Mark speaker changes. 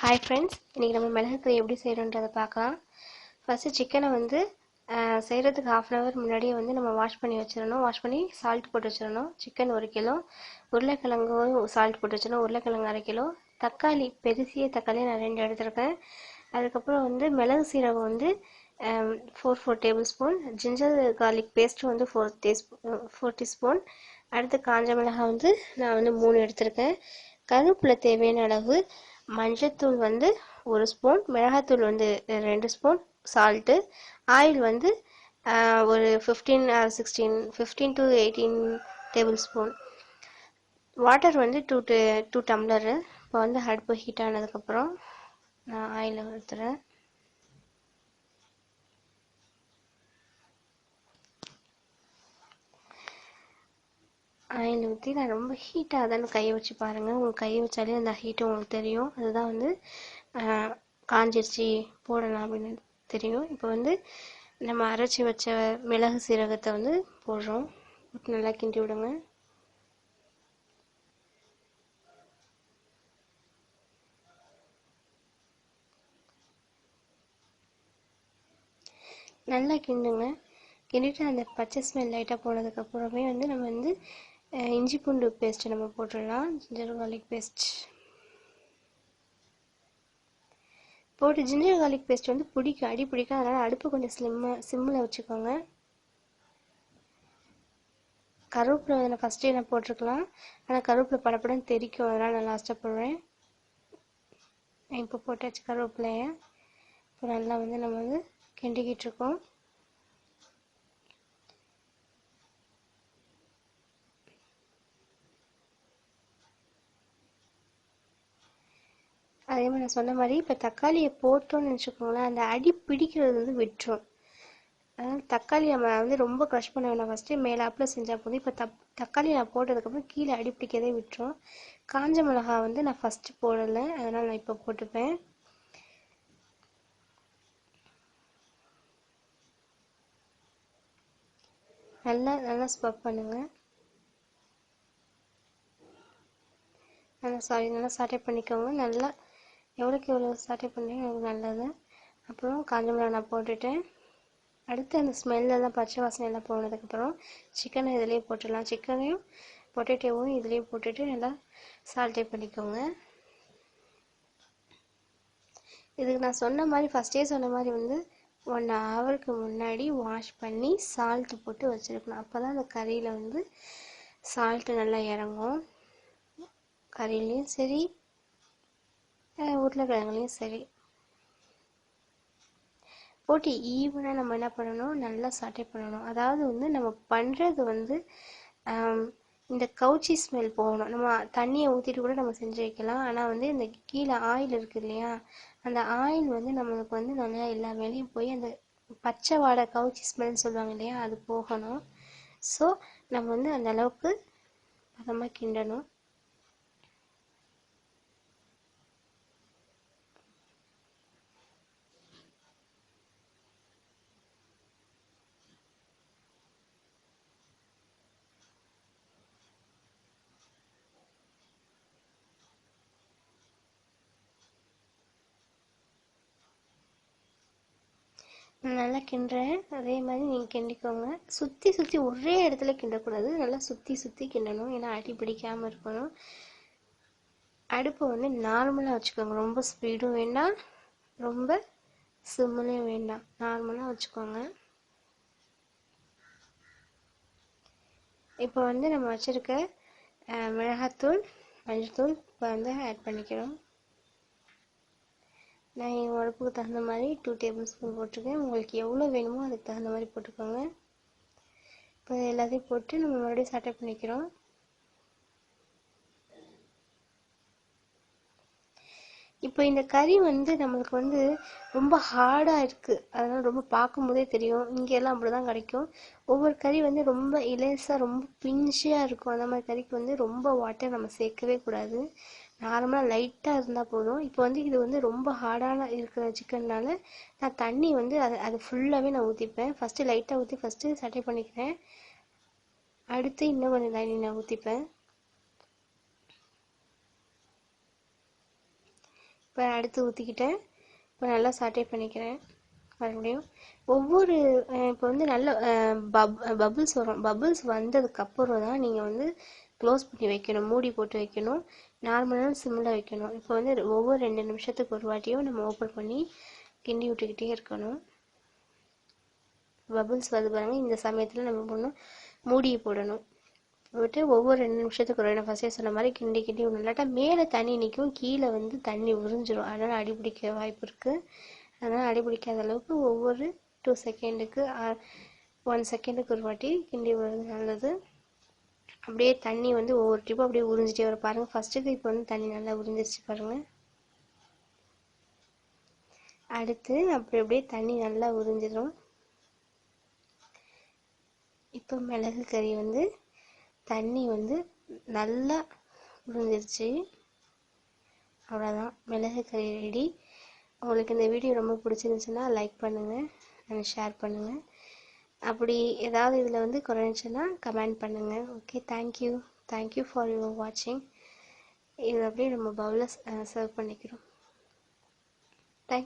Speaker 1: Hi friends, இன்றைக்கி நம்ம மிளகு கறி எப்படி செய்கிறோன்றதை பார்க்கலாம். ஃபஸ்ட்டு சிக்கனை வந்து செய்கிறதுக்கு ½ முன்னாடியே வந்து நம்ம வாஷ் பண்ணி வச்சிடணும். வாஷ் பண்ணி சால்ட் போட்டு வச்சிடணும். சிக்கன் 1 கிலோ, உருளைக்கிழங்கும் சால்ட் போட்டு வச்சிடணும். உருளைக்கிழங்கு 1/2 கிலோ, தக்காளி பெருசிய தக்காளி நான் 2 எடுத்திருக்கேன். அதுக்கப்புறம் வந்து மிளகு சீரகம் வந்து 4 table spoon, ginger garlic paste வந்து 4 டீஸ்பூன். அடுத்து காஞ்ச மிளகாய் வந்து நான் வந்து 3 எடுத்திருக்கேன். கருவேப்பிலை தேவையான அளவு, மஞ்சத்தூள் வந்து 1 ஸ்பூன், மிளகாத்தூள் வந்து 2 ஸ்பூன், சால்ட்டு, ஆயில் வந்து ஒரு 15 to 18 டேபிள் ஸ்பூன், வாட்டர் வந்து 2 டம்ளரு. இப்போ வந்து அடுப்பு ஹீட் ஆனதுக்கப்புறம் நான் ஆயில் ஊற்றுறேன். ஆயில் ஊற்றி நான் ரொம்ப ஹீட்டாக தான் கையை வச்சு பாருங்கள். உங்களுக்கு கையை வச்சாலே அந்த ஹீட்டு உங்களுக்கு தெரியும். அதுதான் வந்து காஞ்சிருச்சு போடலாம் அப்படின்னு தெரியும். இப்போ வந்து நம்ம அரைச்சி வச்ச மிளகு சீரகத்தை வந்து போடுறோம். போட்டு நல்லா கிண்டி விடுங்க. நல்லா கிண்டுங்க. கிண்டிட்டு அந்த பச்சை ஸ்மெல் லைட்டாக போனதுக்கப்புறமே வந்து நம்ம வந்து இஞ்சி பூண்டு பேஸ்ட்டு நம்ம போட்டுடலாம். ஜிஞ்சர் கார்லிக் பேஸ்ட் போட்டு, ஜிஞ்சர் கார்லிக் பேஸ்ட் வந்து அடி பிடிக்கும். அதனால் அடுப்பு கொஞ்சம் சிம்மில் வச்சுக்கோங்க. கருவேப்பிலை நான் ஃபஸ்ட்டே நான் போட்டிருக்கலாம், ஆனால் கருவேப்பிலை படப்படன்னு தெரிக்கும், அதனால் நான் லாஸ்ட்டாக போடுறேன். இப்போ போட்டாச்சு கருவேப்பிலையை. இப்போ நல்லா வந்து நம்ம வந்து கிண்டிக்கிட்டு இருக்கோம். அதே மாதிரி நான் சொன்ன மாதிரி இப்போ தக்காளியை போட்டோன்னு நினச்சிக்கோங்களேன், அந்த அடி பிடிக்கிறது வந்து விட்டுரும். அதனால் தக்காளி நம்ம வந்து ரொம்ப க்ரஷ் பண்ண வேணாம். ஃபஸ்ட்டு மேலாப்பில் செஞ்சால் போதும். இப்போ தக்காளி நான் போட்டதுக்கப்புறம் கீழே அடி பிடிக்கிறதே விட்டுரும். காஞ்ச மிளகா வந்து நான் ஃபஸ்ட்டு போடலை, அதனால் நான் இப்போ போட்டுப்பேன். நல்லா ஸ்பப் பண்ணுங்கள். நல்லா சாட்டே பண்ணிக்கோங்க. நல்லா எவ்வளோக்கு எவ்வளோ சாட்டே பண்ணுறீங்க எனக்கு நல்லது. அப்புறம் காஞ்ச மிளகா நான் போட்டுட்டேன். அடுத்து அந்த ஸ்மெல்லெல்லாம் பச்சை வாசனை எல்லாம் போனதுக்கப்புறம் சிக்கனை இதிலே போட்டுடலாம். சிக்கனையும் பொட்டேட்டோவும் இதிலே போட்டுட்டு நல்லா சால்ட்டே பண்ணிக்கோங்க. இதுக்கு நான் சொன்ன மாதிரி ஃபஸ்ட்டே சொன்ன மாதிரி வந்து 1 ஹவருக்கு முன்னாடி வாஷ் பண்ணி சால்ட்டு போட்டு வச்சுருக்கணும். அப்போ தான் அந்த கறியில் வந்து சால்ட்டு நல்லா இறங்கும். கறியிலையும் சரி, உருளைக்கிழங்குலையும் சரி போட்டு ஈவனாக நம்ம என்ன பண்ணணும், நல்லா சாட்டே பண்ணணும். அதாவது வந்து நம்ம பண்ணுறது வந்து இந்த கவுச்சி ஸ்மெல் போகணும். நம்ம தண்ணியை ஊற்றிட்டு கூட நம்ம செஞ்சு வைக்கலாம். ஆனால் வந்து இந்த கீழே ஆயில் இருக்குது இல்லையா, அந்த ஆயில் வந்து நம்மளுக்கு வந்து நல்லா எல்லா வேலையும் போய் அந்த பச்சை வாடை கவுச்சி ஸ்மெல்னு சொல்லுவாங்க இல்லையா, அது போகணும். ஸோ நம்ம வந்து அந்த அளவுக்கு பதமாக கிண்டணும். நல்லா கிண்டுறேன். அதே மாதிரி நீங்கள் கிண்டிக்கோங்க. சுற்றி ஒரே இடத்துல கிண்டக்கூடாது, நல்லா சுற்றி கிண்டணும். ஏன்னா அடி பிடிக்காமல் இருக்கணும். அடுப்பை வந்து நார்மலாக வச்சுக்கோங்க. ரொம்ப ஸ்பீடும் வேண்டாம், ரொம்ப சிம்முலையும் வேண்டாம், நார்மலாக வச்சுக்கோங்க. இப்போ வந்து நம்ம வச்சுருக்க மிளகாத்தூள், மஞ்சள்தூள் இப்போ வந்து ஆட் பண்ணிக்கிறோம். நான் என் உடம்புக்கு தகுந்த மாதிரி 2 டேபிள் ஸ்பூன் போட்டிருக்கேன். உங்களுக்கு எவ்வளோ வேணுமோ அதுக்கு தகுந்த மாதிரி போட்டுக்கோங்க. இப்போ எல்லாத்தையும் போட்டு நம்ம மறுபடியும் சாட்டை பண்ணிக்கிறோம். இப்போ இந்த கறி வந்து நம்மளுக்கு வந்து ரொம்ப ஹார்டாக இருக்குது, அதனால் ரொம்ப பார்க்கும்போதே தெரியும். இங்கெல்லாம் அப்படி தான் கிடைக்கும். ஒவ்வொரு கறி வந்து ரொம்ப இலேசாக ரொம்ப பிஞ்சியாக இருக்கும். அந்த மாதிரி கறிக்கு வந்து ரொம்ப வாட்டர் நம்ம சேர்க்கவே கூடாது. நார்மலாக லைட்டாக இருந்தால் போதும். இப்போ வந்து இது வந்து ரொம்ப ஹார்டான இருக்கிற சிக்கன்னால நான் தண்ணி வந்து அது ஃபுல்லாகவே நான் ஊற்றிப்பேன். ஃபஸ்ட்டு லைட்டாக ஊற்றி ஃபஸ்ட்டு சட்டை பண்ணிக்கிறேன். அடுத்து இன்னும் கொஞ்சம் தண்ணி நான் ஊற்றிப்பேன். இப்போ அடுத்து ஊற்றிக்கிட்டேன். இப்போ நல்லா சாட்டே பண்ணிக்கிறேன். மறுபடியும் ஒவ்வொரு இப்போ வந்து நல்ல பபுள்ஸ் வரும். பபுள்ஸ் வந்ததுக்கப்புறம் தான் நீங்கள் வந்து க்ளோஸ் பண்ணி வைக்கணும், மூடி போட்டு வைக்கணும். நார்மலான சிம்மில் வைக்கணும். இப்போ வந்து ஒவ்வொரு 2 நிமிஷத்துக்கு ஒரு வாட்டியும் நம்ம ஓப்பன் பண்ணி கிண்டி விட்டுக்கிட்டே இருக்கணும். பபுள்ஸ் வருது பாருங்க, இந்த சமயத்தில் நம்ம பண்ணணும் மூடியை போடணும். போட்டு ஒவ்வொரு 2 நிமிஷத்துக்கு ஒரு, நான் ஃபஸ்ட்டே சொன்ன மாதிரி கிண்டி கிண்டி விடணும். இல்லாட்டா மேலே தண்ணி நிற்கும், கீழே வந்து தண்ணி உறிஞ்சிரும். அதனால் அடிபிடிக்க வாய்ப்பு இருக்குது. அதனால் அடிபிடிக்காத அளவுக்கு ஒவ்வொரு 2 செகண்டுக்கு 1 செகண்டுக்கு ஒரு வாட்டி கிண்டி விடுறது நல்லது. அப்படியே தண்ணி வந்து ஒவ்வொரு ட்ரிப்பும் அப்படியே உறிஞ்சிட்டே வர பாருங்கள். ஃபஸ்ட்டுக்கு இப்போ வந்து தண்ணி நல்லா உறிஞ்சிருச்சு பாருங்கள். அடுத்து அப்படியே தண்ணி நல்லா உறிஞ்சிடும். இப்போ மிளகு கறி வந்து தண்ணி வந்து நல்லா உறிஞ்சிருச்சு. அவ்வளோதான், மிளகு கறி ரெடி. உங்களுக்கு இந்த வீடியோ ரொம்ப பிடிச்சிருந்துச்சுன்னா லைக் பண்ணுங்கள் அண்ட் ஷேர் பண்ணுங்கள். அப்படி ஏதாவது இதில் வந்து குறைஞ்சுன்னா கமெண்ட் பண்ணுங்கள். ஓகே, தேங்க்யூ ஃபார் யுவர் வாட்சிங். இது அப்படியே நம்ம பவுலில் சர்வ் பண்ணிக்கிறோம்.